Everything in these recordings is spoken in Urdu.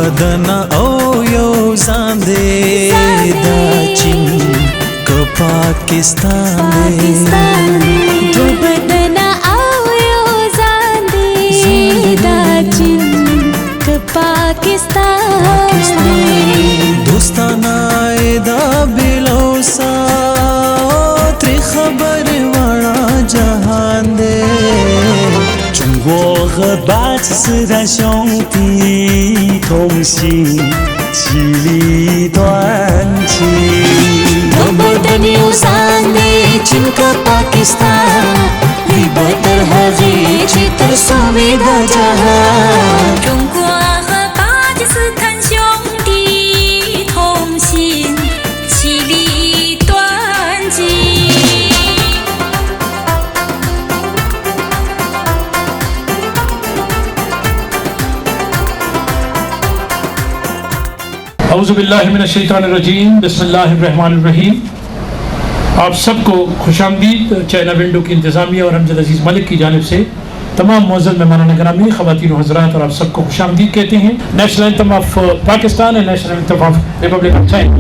بدن او یو زاندے دا چین کا پاکستان دے دو بدن او یو زاندے دا چین کا پاکستان دے دوستانہ دا بلوسا تری خبر والا جہان دے中国和巴基斯坦兄弟同心，其利断金。دو بدن یو زاندے چین کا پاکستان لی بدر هغی چی تر سوی دا جہان 中国和巴基斯坦兄弟同心，其利断金。اعوذ باللہ من الشیطان الرجیم، بسم اللہ الرحمن الرحیم۔ آپ سب کو خوش آمدید چائنا ونڈو کی انتظامیہ اور امجد عزیز ملک کی جانب سے تمام معزز مہمانان گرامی، خواتین و حضرات، اور آپ سب کو خوش آمدید کہتے ہیں۔ National anthem of Pakistan and national anthem of republic of China.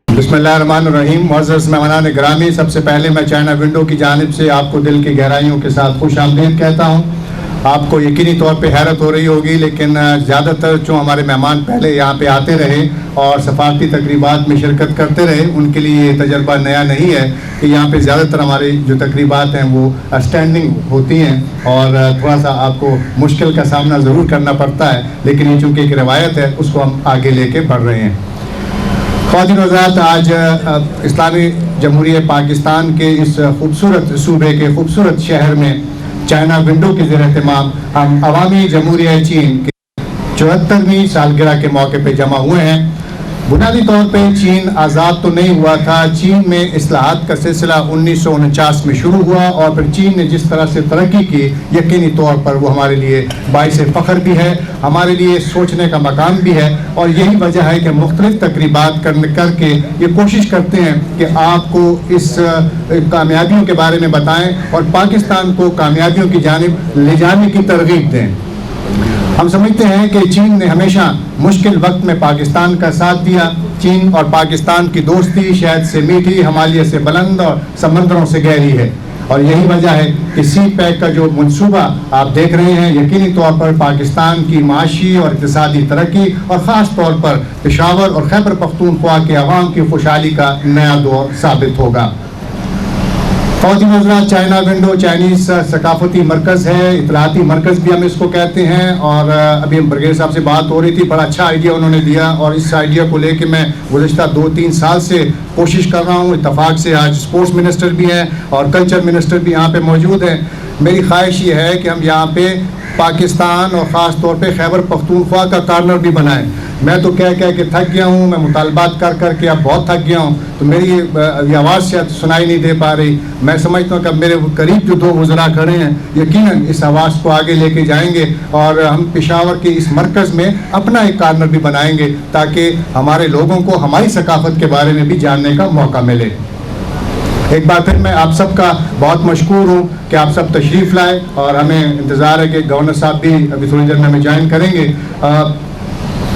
بسم اللہ الرحمن الرحیم۔ معزز مہمانان گرامی، سب سے پہلے میں چائنا ونڈو کی جانب سے آپ کو دل کی گہرائیوں کے ساتھ خوش آمدید کہتا ہوں۔ آپ کو یقینی طور پہ حیرت ہو رہی ہوگی، لیکن زیادہ تر جو ہمارے مہمان پہلے یہاں پہ آتے رہے اور سفارتی تقریبات میں شرکت کرتے رہے، ان کے لیے یہ تجربہ نیا نہیں ہے کہ یہاں پہ زیادہ تر ہماری جو تقریبات ہیں وہ اسٹینڈنگ ہوتی ہیں اور تھوڑا سا آپ کو مشکل کا سامنا ضرور کرنا پڑتا ہے، لیکن یہ چونکہ ایک روایت ہے، اس کو ہم آگے لے کے بڑھ رہے ہیں۔ خواتین و حضرات، آج اسلامی جمہوریہ پاکستان کے اس خوبصورت صوبے کے خوبصورت شہر میں چائنا ونڈو کے زیر اہتمام ہم عوامی جمہوریہ چین کے 74ویں سالگرہ کے موقع پہ جمع ہوئے ہیں۔ بنیادی طور پہ چین آزاد تو نہیں ہوا تھا، چین میں اصلاحات کا سلسلہ 1949 میں شروع ہوا، اور پھر چین نے جس طرح سے ترقی کی، یقینی طور پر وہ ہمارے لیے باعث فخر بھی ہے، ہمارے لیے سوچنے کا مقام بھی ہے، اور یہی وجہ ہے کہ مختلف تقریبات کر کے یہ کوشش کرتے ہیں کہ آپ کو اس کامیابیوں کے بارے میں بتائیں اور پاکستان کو کامیابیوں کی جانب لے جانے کی ترغیب دیں۔ ہم سمجھتے ہیں کہ چین نے ہمیشہ مشکل وقت میں پاکستان کا ساتھ دیا۔ چین اور پاکستان کی دوستی شہد سے میٹھی، ہمالیہ سے بلند اور سمندروں سے گہری ہے، اور یہی وجہ ہے کہ سی پیک کا جو منصوبہ آپ دیکھ رہے ہیں، یقینی طور پر پاکستان کی معاشی اور اقتصادی ترقی اور خاص طور پر پشاور اور خیبر پختونخوا کے عوام کی خوشحالی کا نیا دور ثابت ہوگا۔ خواتین حضرات، چائنا ونڈو چائنیز ثقافتی مرکز ہے، اطلاعاتی مرکز بھی ہم اس کو کہتے ہیں، اور ابھی ہم برگیز صاحب سے بات ہو رہی تھی، بڑا اچھا آئیڈیا انہوں نے دیا، اور اس آئیڈیا کو لے کے میں گزشتہ 2-3 سال سے کوشش کر رہا ہوں. اتفاق سے آج اسپورٹس منسٹر بھی ہیں اور کلچر منسٹر بھی یہاں پہ موجود ہیں. میری خواہش یہ ہے کہ ہم یہاں پہ پاکستان اور خاص طور پہ خیبر پختونخوا کا کارنر بھی بنائیں. میں تو کہہ کے تھک گیا ہوں، میں مطالبات کر کے اب بہت تھک گیا ہوں، تو میری یہ آواز شاید سنائی نہیں دے پا رہی. میں سمجھتا ہوں کہ میرے قریب جو 2 وزراء کھڑے ہیں یقیناً اس آواز کو آگے لے کے جائیں گے، اور ہم پشاور کے اس مرکز میں اپنا ایک کارنر بھی بنائیں گے تاکہ ہمارے لوگوں کو ہماری ثقافت کے بارے میں بھی جاننے کا موقع ملے. ایک بار پھر میں آپ سب کا بہت مشکور ہوں کہ آپ سب تشریف لائے، اور ہمیں انتظار ہے کہ گورنر صاحب بھی ابھی تھوڑی دیر میں ہمیں جوائن کریں گے.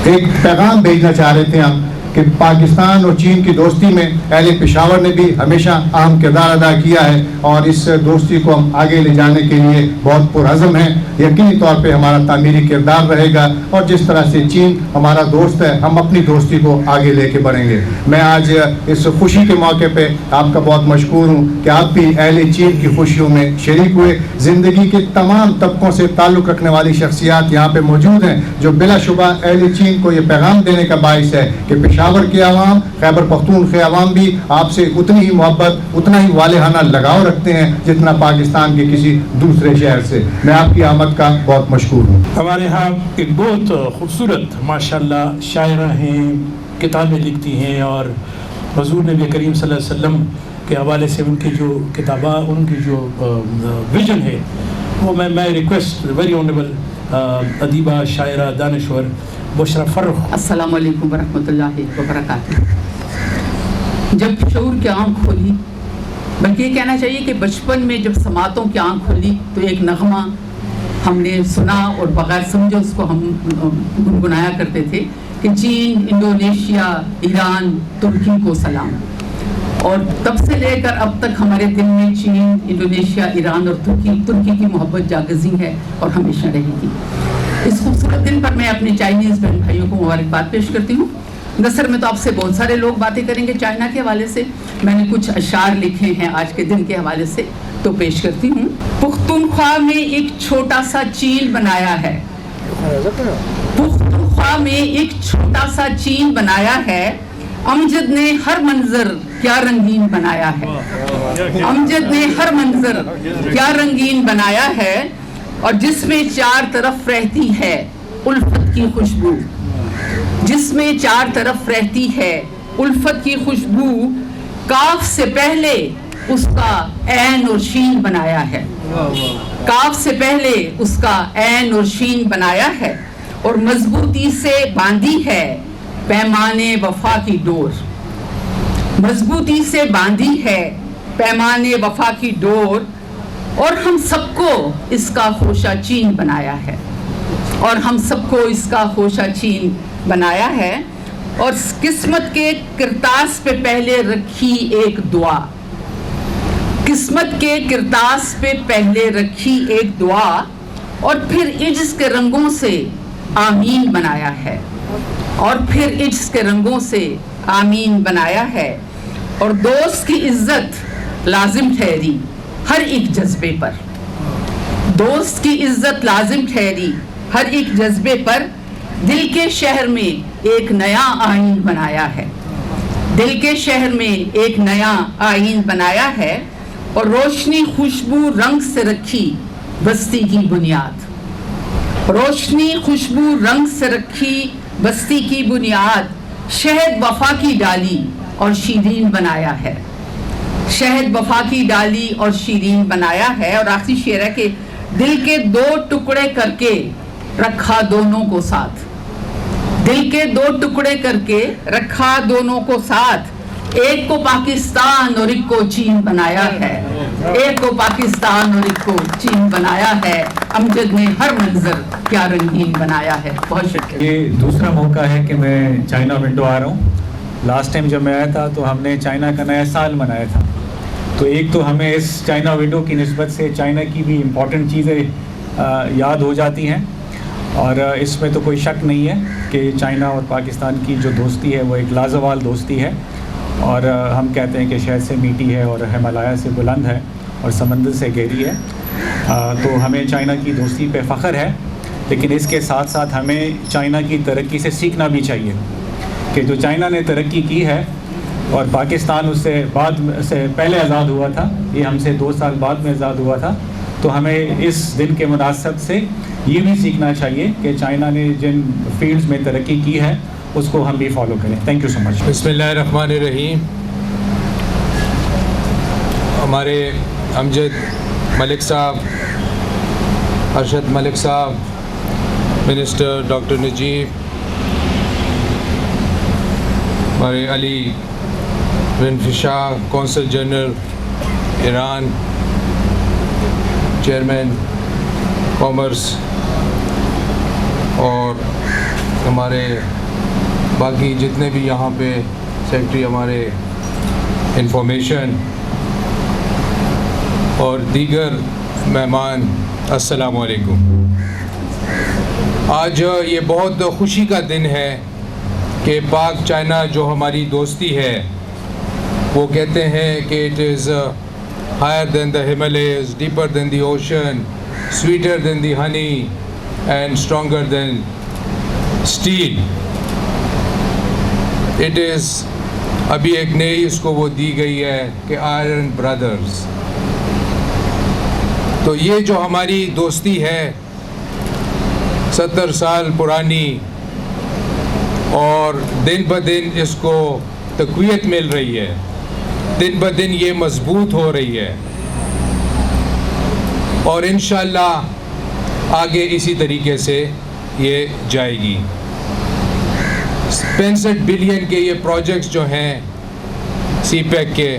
ایک پیغام بھیجنا چاہ رہے تھے ہم کہ پاکستان اور چین کی دوستی میں اہل پشاور نے بھی ہمیشہ اہم کردار ادا کیا ہے، اور اس دوستی کو ہم آگے لے جانے کے لیے بہت پرعزم ہیں. یقینی طور پہ ہمارا تعمیری کردار رہے گا، اور جس طرح سے چین ہمارا دوست ہے ہم اپنی دوستی کو آگے لے کے بڑھیں گے. میں آج اس خوشی کے موقع پہ آپ کا بہت مشکور ہوں کہ آپ بھی اہل چین کی خوشیوں میں شریک ہوئے. زندگی کے تمام طبقوں سے تعلق رکھنے والی شخصیات یہاں پہ موجود ہیں جو بلا شبہ اہل چین کو یہ پیغام دینے کا باعث ہے کہ پشاور کے عوام، خیبر پختونخوا عوام بھی آپ سے اتنی ہی محبت، اتنا ہی والہانہ لگاؤ رکھتے ہیں جتنا پاکستان کے کسی دوسرے شہر سے. میں آپ کی آمد کا بہت مشکور ہوں. ہمارے ہاں ایک بہت خوبصورت ماشاءاللہ شاعرہ ہیں، کتابیں لکھتی ہیں، اور حضور نبی کریم صلی اللہ علیہ وسلم کے حوالے سے ان کی جو کتابہ، ان کی جو ویژن ہے، وہ میں ریکویسٹ ویری آنریبل ادیبہ، شاعرہ، دانشور بشرا فرخ. السلام علیکم ورحمۃ اللہ وبرکاتہ. جب شعور کی آنکھ کھولی، بلکہ یہ کہنا چاہیے کہ بچپن میں جب سماعتوں کی آنکھ کھولی تو ایک نغمہ ہم نے سنا اور بغیر سمجھے اس کو ہم گنگنایا کرتے تھے کہ چین، انڈونیشیا، ایران، ترکی کو سلام. اور تب سے لے کر اب تک ہمارے دل میں چین، انڈونیشیا، ایران اور ترکی کی محبت جاگزی ہے اور ہمیشہ رہے گی. اس خوبصورت دن پر میں اپنے چائنیز بہن بھائیوں کو مبارکباد پیش کرتی ہوں. نثر میں تو آپ سے بہت سارے لوگ باتیں کریں گے چائنا کے حوالے سے، میں نے کچھ اشعار لکھے ہیں آج کے دن کے حوالے سے تو پیش کرتی ہوں. پختونخوا میں ایک چھوٹا سا چین بنایا ہے، پختونخوا میں ایک چھوٹا سا چین بنایا ہے، امجد نے ہر منظر کیا رنگین بنایا ہے، امجد نے ہر منظر کیا رنگین بنایا ہے، اور جس میں 4 طرف رہتی ہے الفت کی خوشبو، جس میں 4 طرف رہتی ہے الفت کی خوشبو، کاف سے پہلے اس کا عین اور شین بنایا ہے، کاف سے پہلے اس کا عین اور شین بنایا ہے، اور مضبوطی سے باندھی ہے پیمانے وفا کی ڈور، مضبوطی سے باندھی ہے پیمانے وفا کی ڈور، اور ہم سب کو اس کا خوشہ چین بنایا ہے، اور ہم سب کو اس کا خوشہ چین بنایا ہے. اور قسمت کے کرتاس پہ پہلے رکھی ایک دعا، قسمت کے کرتاس پہ پہلے رکھی ایک دعا، اور پھر عجز کے رنگوں سے آمین بنایا ہے، اور پھر عجز کے رنگوں سے آمین بنایا ہے. اور دوست کی عزت لازم ٹھہری ہر ایک جذبے پر، دوست کی عزت لازم ٹھہری ہر ایک جذبے پر، دل کے شہر میں ایک نیا آئین بنایا ہے، دل کے شہر میں ایک نیا آئین بنایا ہے، اور روشنی خوشبو رنگ سے رکھی بستی کی بنیاد، روشنی خوشبو رنگ سے رکھی بستی کی بنیاد، شہد وفا کی ڈالی اور شیرین بنایا ہے، شہد وفا کی ڈالی اور شیرین بنایا ہے. اور آخری شعر ہے کہ دل کے 2 ٹکڑے کر کے رکھا دونوں کو ساتھ، دل کے 2 ٹکڑے کر کے رکھا دونوں کو ساتھ، ایک کو پاکستان اور ایک کو چین بنایا ہے، ایک کو پاکستان اور ایک کو چین بنایا ہے، امجد نے ہر منظر کیا رنگین بنایا ہے. بہت شکریہ. یہ دوسرا موقع ہے کہ میں چائنا ونڈو آ رہا ہوں. لاسٹ ٹائم جب میں آیا تھا تو ہم نے چائنا کا نیا سال منایا تھا، تو ایک تو ہمیں اس چائنا ونڈو کی نسبت سے چائنا کی بھی امپورٹنٹ چیزیں یاد ہو جاتی ہیں، اور اس میں تو کوئی شک نہیں ہے کہ چائنا اور پاکستان کی جو دوستی ہے وہ ایک لازوال دوستی ہے، اور ہم کہتے ہیں کہ شہد سے میٹھی ہے اور ہمالیہ سے بلند ہے. اور سمندر سے گہری ہے. تو ہمیں چائنا کی دوستی پہ فخر ہے، لیکن اس کے ساتھ ساتھ ہمیں چائنا کی ترقی سے سیکھنا بھی چاہیے کہ جو چائنا نے ترقی کی ہے اور پاکستان اس سے پہلے آزاد ہوا تھا، یہ ہم سے 2 سال بعد میں آزاد ہوا تھا، تو ہمیں اس دن کے مناسبت سے یہ بھی سیکھنا چاہیے کہ چائنا نے جن فیلڈز میں ترقی کی ہے اس کو ہم بھی فالو کریں. تھینک یو سو مچ. بسم اللہ الرحمن الرحیم. ہمارے امجد ملک صاحب، ارشد ملک صاحب، منسٹر ڈاکٹر نجیب، ہمارے Ali bin Shah, council general Iran, chairman commerce, اور ہمارے باقی جتنے بھی یہاں پہ سیکرٹری ہمارے انفارمیشن اور دیگر مہمان، السلام علیکم. آج یہ بہت خوشی کا دن ہے کہ پاک چائنا جو ہماری دوستی ہے، وہ کہتے ہیں کہ it is higher than the Himalayas, deeper than the ocean, sweeter than the honey, and stronger than steel. It is ابھی ایک نئی اس کو وہ دی گئی ہے کہ آئرن برادرز. تو یہ جو ہماری دوستی ہے 70 سال پرانی، اور دن بدن اس کو تقویت مل رہی ہے، دن بدن یہ مضبوط ہو رہی ہے، اور انشاءاللہ آگے اسی طریقے سے یہ جائے گی. 65 بلین کے یہ پروجیکٹس جو ہیں سی پیک کے،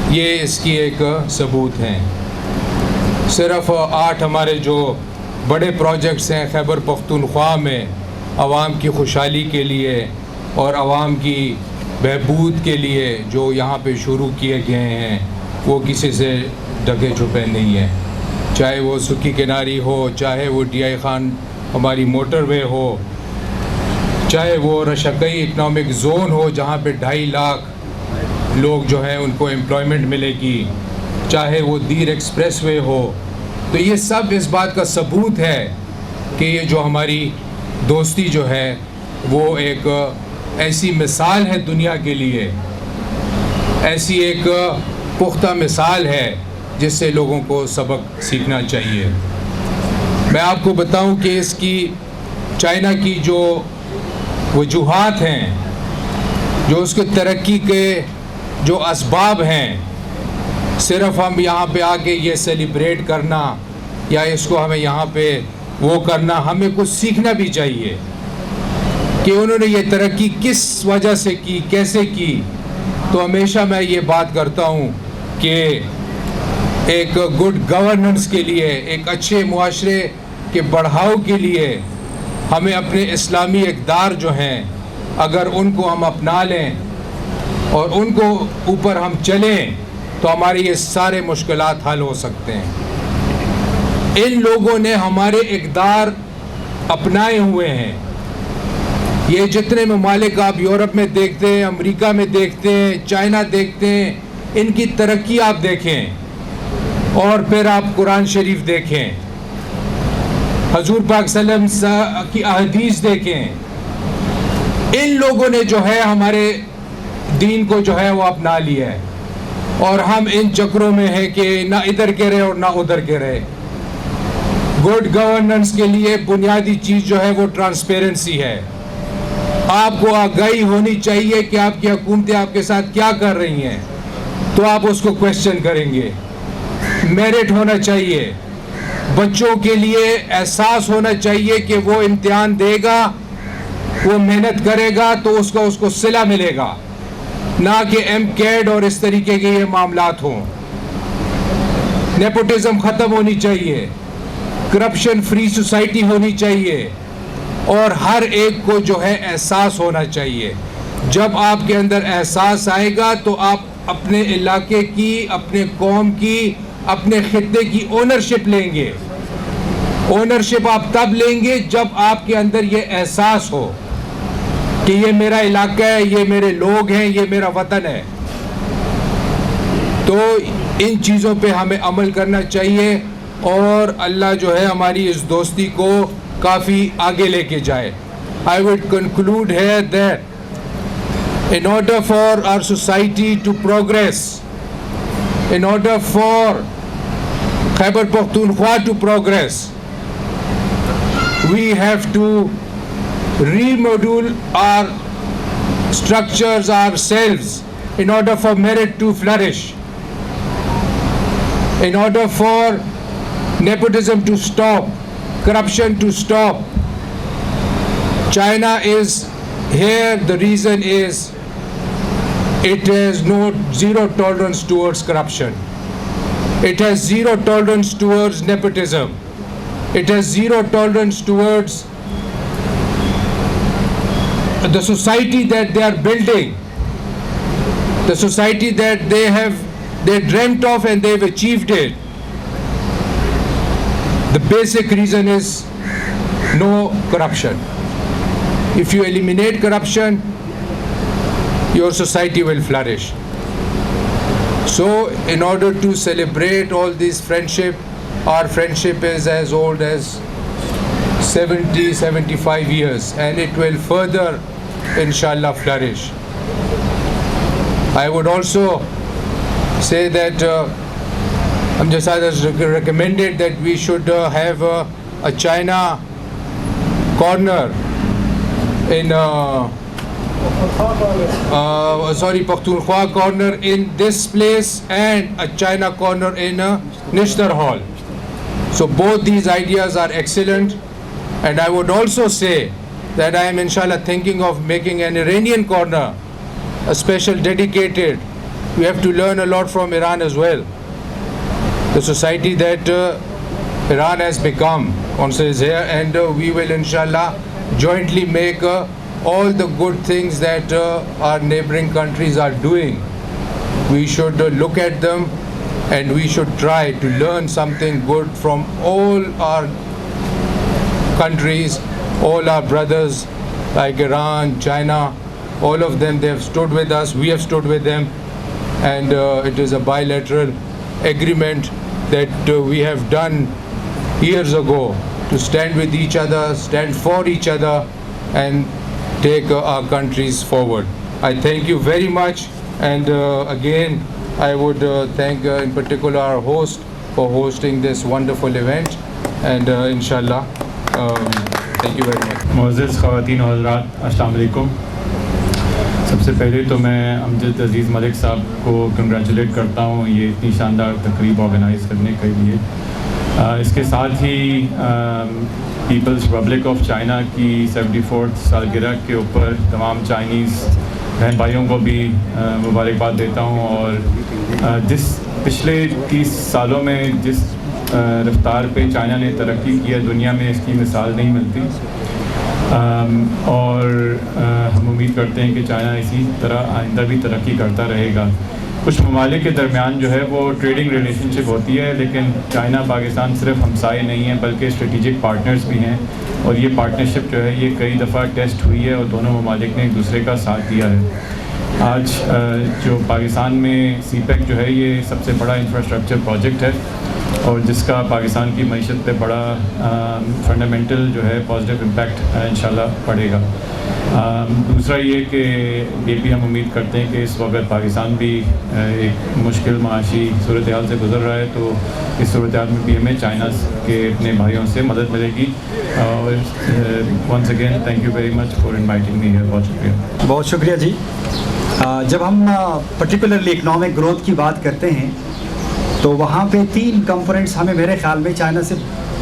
یہ اس کی ایک ثبوت ہیں. صرف 8 ہمارے جو بڑے پروجیکٹس ہیں خیبر پختونخوا میں عوام کی خوشحالی کے لیے اور عوام کی بہبود کے لیے جو یہاں پہ شروع کیے گئے ہیں، وہ کسی سے ڈھکے چھپے نہیں ہیں. چاہے وہ سکی کناری ہو، چاہے وہ ڈی آئی خان ہماری موٹر وے ہو، چاہے وہ رشکئی اکنامک زون ہو جہاں پہ 2.5 لاکھ لوگ جو ہیں ان کو امپلائمنٹ ملے گی، چاہے وہ دیر ایکسپریس وے ہو. تو یہ سب اس بات کا ثبوت ہے کہ یہ جو ہماری دوستی جو ہے وہ ایک ایسی مثال ہے دنیا کے لیے، ایسی ایک پختہ مثال ہے جس سے لوگوں کو سبق سیکھنا چاہیے. میں آپ کو بتاؤں کہ اس کی چائنا کی جو وجوہات ہیں، جو اس کے ترقی کے جو اسباب ہیں، صرف ہم یہاں پہ آ کے یہ سیلیبریٹ کرنا یا اس کو ہمیں یہاں پہ وہ کرنا، ہمیں کچھ سیکھنا بھی چاہیے کہ انہوں نے یہ ترقی کس وجہ سے کی، کیسے کی. تو ہمیشہ میں یہ بات کرتا ہوں کہ ایک گڈ گورننس کے لیے، ایک اچھے معاشرے کے بڑھاؤ کے لیے ہمیں اپنے اسلامی اقدار جو ہیں اگر ان کو ہم اپنا لیں اور ان کو اوپر ہم چلیں تو ہمارے یہ سارے مشکلات حل ہو سکتے ہیں. ان لوگوں نے ہمارے اقدار اپنائے ہوئے ہیں. یہ جتنے ممالک آپ یورپ میں دیکھتے ہیں، امریکہ میں دیکھتے ہیں، چائنا دیکھتے ہیں، ان کی ترقی آپ دیکھیں، اور پھر آپ قرآن شریف دیکھیں، حضور پاک صلی اللہ علیہ وسلم کی احادیث دیکھیں. ان لوگوں نے جو ہے ہمارے دین کو جو ہے وہ اپنا لیا ہے، اور ہم ان چکروں میں ہیں کہ نہ ادھر کے رہے اور نہ ادھر کے رہے. گڈ گورننس کے لیے بنیادی چیز جو ہے وہ ٹرانسپیرنسی ہے. آپ کو آگاہی ہونی چاہیے کہ آپ کی حکومتیں آپ کے ساتھ کیا کر رہی ہیں، تو آپ اس کو کویسچن کریں گے. میرٹ ہونا چاہیے، بچوں کے لیے احساس ہونا چاہیے کہ وہ امتحان دے گا، وہ محنت کرے گا تو اس کو صلہ ملے گا، نہ کہ ایم کیڈ اور اس طریقے کے یہ معاملات ہوں. نیپوٹزم ختم ہونی چاہیے، کرپشن فری سوسائٹی ہونی چاہیے، اور ہر ایک کو جو ہے احساس ہونا چاہیے. جب آپ کے اندر احساس آئے گا تو آپ اپنے علاقے کی، اپنے قوم کی، اپنے خطے کی اونرشپ لیں گے. اونرشپ آپ تب لیں گے جب آپ کے اندر یہ احساس ہو کہ یہ میرا علاقہ ہے، یہ میرے لوگ ہیں، یہ میرا وطن ہے. تو ان چیزوں پہ ہمیں عمل کرنا چاہیے اور اللہ جو ہے ہماری اس دوستی کو کافی آگے لے کے جائے. I would conclude here that in order for our society to progress, in order for Khyber Pakhtunkhwa to progress, we have to remodel our structures ourselves in order for merit to flourish, in order for nepotism to stop, corruption to stop. China is here, the reason is it has zero tolerance towards corruption. It has zero tolerance towards nepotism. It has zero tolerance towards the society that they are building, the society that they dreamt of and they've achieved it. The basic reason is no corruption. If you eliminate corruption, your society will flourish. So, in order to celebrate all this friendship, our friendship is as old as 70-75 years, and it will further, inshallah, flourish. I would also say that Amjad has recommended that we should have a China corner in Pakhtunkhwa corner in this place and a China corner in Nishtar Hall. So both these ideas are excellent, and I would also say that I am inshallah thinking of making an Iranian corner, a special dedicated. We have to learn a lot from Iran as well. The society that Iran has become also is here, and we will inshallah jointly make all the good things that our neighboring countries are doing. We should look at them and we should try to learn something good from all our countries, all our brothers like Iran, China, all of them. They have stood with us, we have stood with them, and it is a bilateral agreement that we have done years ago to stand with each other, stand for each other, and take our countries forward. I thank you very much, and again I would thank in particular our host for hosting this wonderful event, and inshallah thank you very much. معزز خواتین و حضرات، السلام علیکم. سب سے پہلے تو میں امجد عزیز ملک صاحب کو کنگریچولیٹ کرتا ہوں یہ اتنی شاندار تقریب آرگنائز کرنے کے لیے. اس کے ساتھ ہی پیپلز ریپبلک آف چائنا کی 74 سالگرہ کے اوپر تمام چائنیز بہن بھائیوں کو بھی مبارکباد دیتا ہوں. اور جس پچھلے 30 سالوں میں جس رفتار پہ چائنا نے ترقی کی ہے، دنیا میں اس کی مثال نہیں ملتی، اور ہم امید کرتے ہیں کہ چائنا اسی طرح آئندہ بھی ترقی کرتا رہے گا. کچھ ممالک کے درمیان جو ہے وہ ٹریڈنگ ریلیشن شپ ہوتی ہے، لیکن چائنا پاکستان صرف ہمسائے نہیں ہیں بلکہ اسٹریٹجک پارٹنرز بھی ہیں، اور یہ پارٹنرشپ جو ہے یہ کئی دفعہ ٹیسٹ ہوئی ہے اور دونوں ممالک نے ایک دوسرے کا ساتھ دیا ہے. آج جو پاکستان میں سی پیک جو ہے یہ سب سے بڑا انفراسٹرکچر پروجیکٹ ہے، اور جس کا پاکستان کی معیشت پہ بڑا فنڈامنٹل جو ہے پازیٹیو امپیکٹ انشاءاللہ پڑے گا. دوسرا یہ کہ یہ بھی ہم امید کرتے ہیں کہ اس وقت پاکستان بھی ایک مشکل معاشی صورتحال سے گزر رہا ہے، تو اس صورتحال میں بھی ہمیں چائنا کے اپنے بھائیوں سے مدد ملے گی. اور once again thank you very much for inviting me here. بہت شکریہ. بہت شکریہ جی. جب ہم پرٹیکولرلی اکنامک گروتھ کی بات کرتے ہیں تو وہاں پہ 3 کمپوننٹس ہمیں میرے خیال میں چائنا سے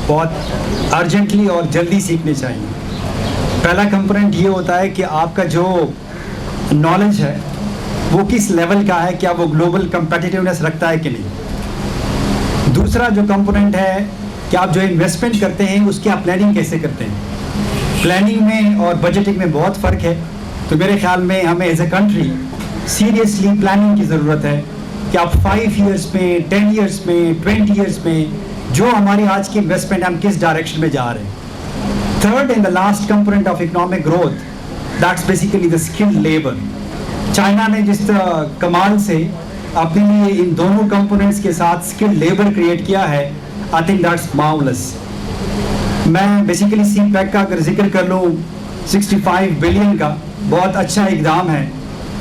بہت ارجنٹلی اور جلدی سیکھنے چاہیے. پہلا کمپوننٹ یہ ہوتا ہے کہ آپ کا جو نالج ہے وہ کس لیول کا ہے، کیا وہ گلوبل کمپیٹیٹیونیس رکھتا ہے کہ نہیں. دوسرا جو کمپوننٹ ہے کہ آپ جو انویسٹمنٹ کرتے ہیں اس کی آپ پلاننگ کیسے کرتے ہیں. پلاننگ میں اور بجٹنگ میں بہت فرق ہے، تو میرے خیال میں ہمیں as a country seriously planning کی ضرورت ہے کہ آپ 5 ایئرس میں، 10 ایئرس میں، 20 ایئرس میں جو ہماری آج کی انویسٹمنٹ ہم کس ڈائریکشن میں جا رہے ہیں. Third and the last component of economic growth that's basically the skilled labour. China نے جس کمال سے اپنے لیے ان دونوں کمپوننٹس کے ساتھ اسکل لیبر کریٹ کیا ہے. I think that's marvels. میں بیسیکلی سی پیک کا اگر ذکر کر لوں 65 بلین کا بہت اچھا اقدام ہے,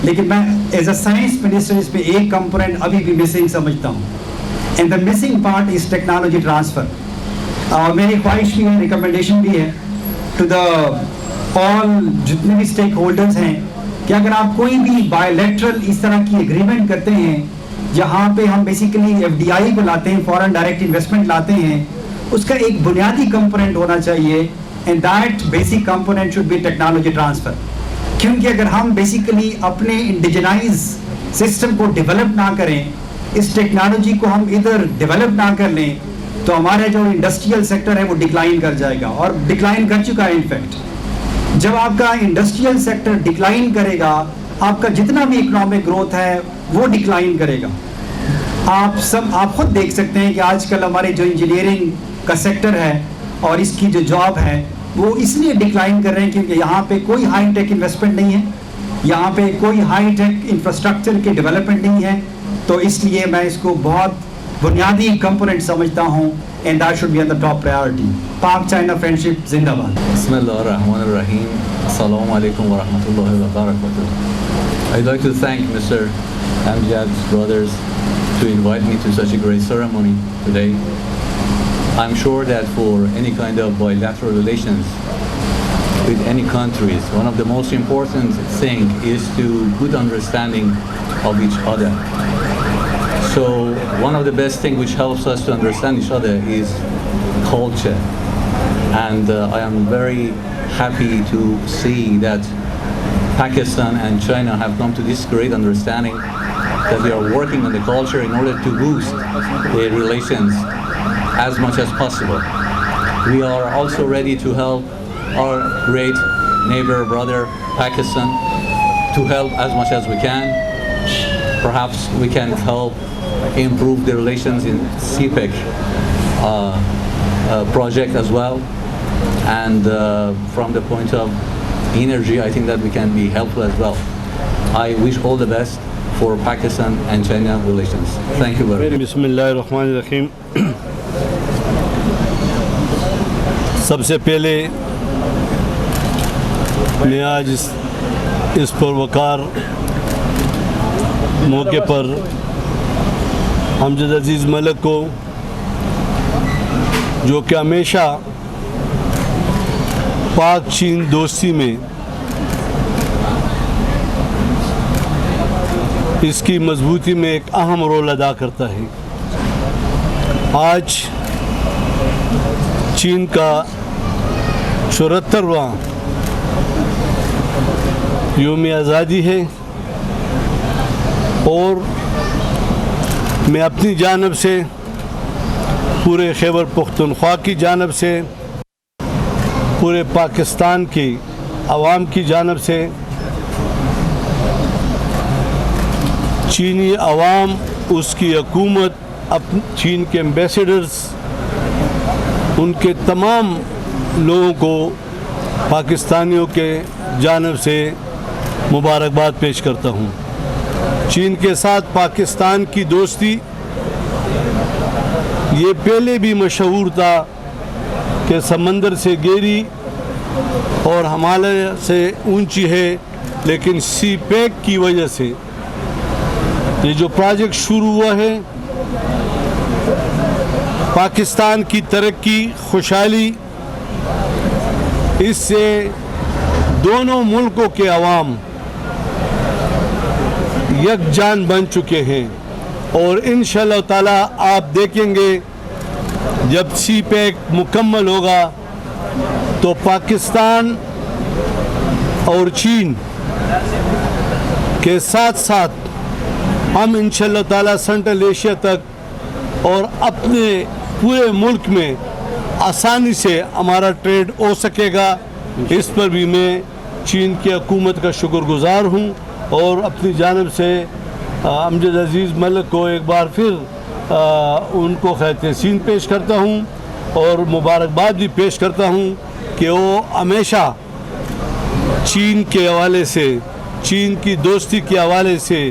لیکن میں ایز اے سائنس منسٹر اس پہ ایک کمپوننٹ ابھی بھی مسنگ سمجھتا ہوں, and the missing part is technology transfer. میری خواہش بھی ہے, ریکمنڈیشن بھی ہے ٹو دا آل جتنے بھی اسٹیک ہولڈرز ہیں کہ اگر آپ کوئی بھی بائیلیٹرل اس طرح کی اگریمنٹ کرتے ہیں جہاں پہ ہم بیسیکلی ایف ڈی آئی کو لاتے ہیں, فورن ڈائریکٹ انویسٹمنٹ لاتے ہیں, اس کا ایک بنیادی کمپوننٹ ہونا چاہیے, and that basic component should be technology transfer. کیونکہ اگر ہم بیسیکلی اپنے انڈیجنائز سسٹم کو ڈیولپ نہ کریں, اس ٹیکنالوجی کو ہم ادھر ڈیولپ نہ کر لیں, تو ہمارا جو انڈسٹریل سیکٹر ہے وہ ڈکلائن کر جائے گا, اور ڈکلائن کر چکا ہے. انفیکٹ جب آپ کا انڈسٹریل سیکٹر ڈکلائن کرے گا, آپ کا جتنا بھی اکنامک گروتھ ہے وہ ڈکلائن کرے گا. آپ خود دیکھ سکتے ہیں کہ آج کل ہمارے جو انجینئرنگ کا سیکٹر ہے اور اس کی جو جاب ہے وہ اس لیے ڈکلائن کر رہے ہیں کیونکہ یہاں پہ کوئی ہائی ٹیک انویسٹمنٹ نہیں ہے, یہاں پہ کوئی ہائی ٹیک انفراسٹرکچر کی ڈیولپمنٹ نہیں ہے. تو اس لیے میں اس کو بہت بنیادی کمپوننٹ سمجھتا ہوں, and that should be on the top priority. Pak China friendship زندہ باد. بسم اللہ الرحمن الرحیم. السلام علیکم ورحمۃ اللہ وبرکاتہ. I'd like to thank Mr. Amjad's brothers to invite me to such a great ceremony today. I'm sure that for any kind of bilateral relations with any countries, one of the most important thing is to good understanding of each other. So one of the best thing which helps us to understand each other is culture. And I am very happy to see that Pakistan and China have come to this great understanding that they are working on the culture in order to boost their relations as much as possible. We are also ready to help our great neighbor brother Pakistan to help as much as we can. Perhaps we can help improve the relations in CPEC project as well. And from the point of energy, I think that we can be helpful as well. I wish all the best for Pakistan and China relations. Thank you very much. Bismillahirrahmanirrahim. سب سے پہلے میں آج اس پروقار موقع پر امجد عزیز ملک کو, جو کہ ہمیشہ پاک چین دوستی میں اس کی مضبوطی میں ایک اہم رول ادا کرتا ہے, آج چین کا 74واں یوم آزادی ہے, اور میں اپنی جانب سے, پورے خیبر پختونخوا کی جانب سے, پورے پاکستان کی عوام کی جانب سے چینی عوام, اس کی حکومت, چین کے ایمبیسڈرز, ان کے تمام لوگوں کو پاکستانیوں کے جانب سے مبارکباد پیش کرتا ہوں. چین کے ساتھ پاکستان کی دوستی یہ پہلے بھی مشہور تھا کہ سمندر سے گہری اور ہمالیہ سے اونچی ہے, لیکن سی پیک کی وجہ سے یہ جو پروجیکٹ شروع ہوا ہے, پاکستان کی ترقی, خوشحالی, اس سے دونوں ملکوں کے عوام یکجان بن چکے ہیں, اور انشاءاللہ تعالی آپ دیکھیں گے جب سی پیک مکمل ہوگا تو پاکستان اور چین کے ساتھ ساتھ ہم انشاءاللہ تعالی سینٹرل ایشیا تک اور اپنے پورے ملک میں آسانی سے ہمارا ٹریڈ ہو سکے گا. اس پر بھی میں چین کی حکومت کا شکر گزار ہوں, اور اپنی جانب سے امجد عزیز ملک کو ایک بار پھر ان کو خیر تحسین پیش کرتا ہوں, اور مبارکباد بھی پیش کرتا ہوں کہ وہ ہمیشہ چین کے حوالے سے, چین کی دوستی کے حوالے سے,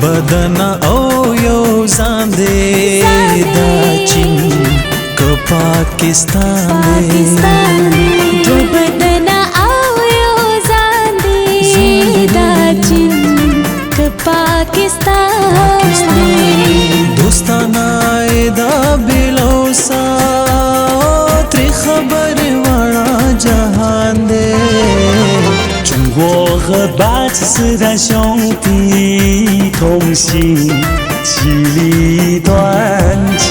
Badana o yo zande da Chin ka Pakistan do badana o yo zande da Chin ka Pakistan dostana da bilosa tri khabar wala jahan de我和巴基斯坦兄弟同行，其利断金。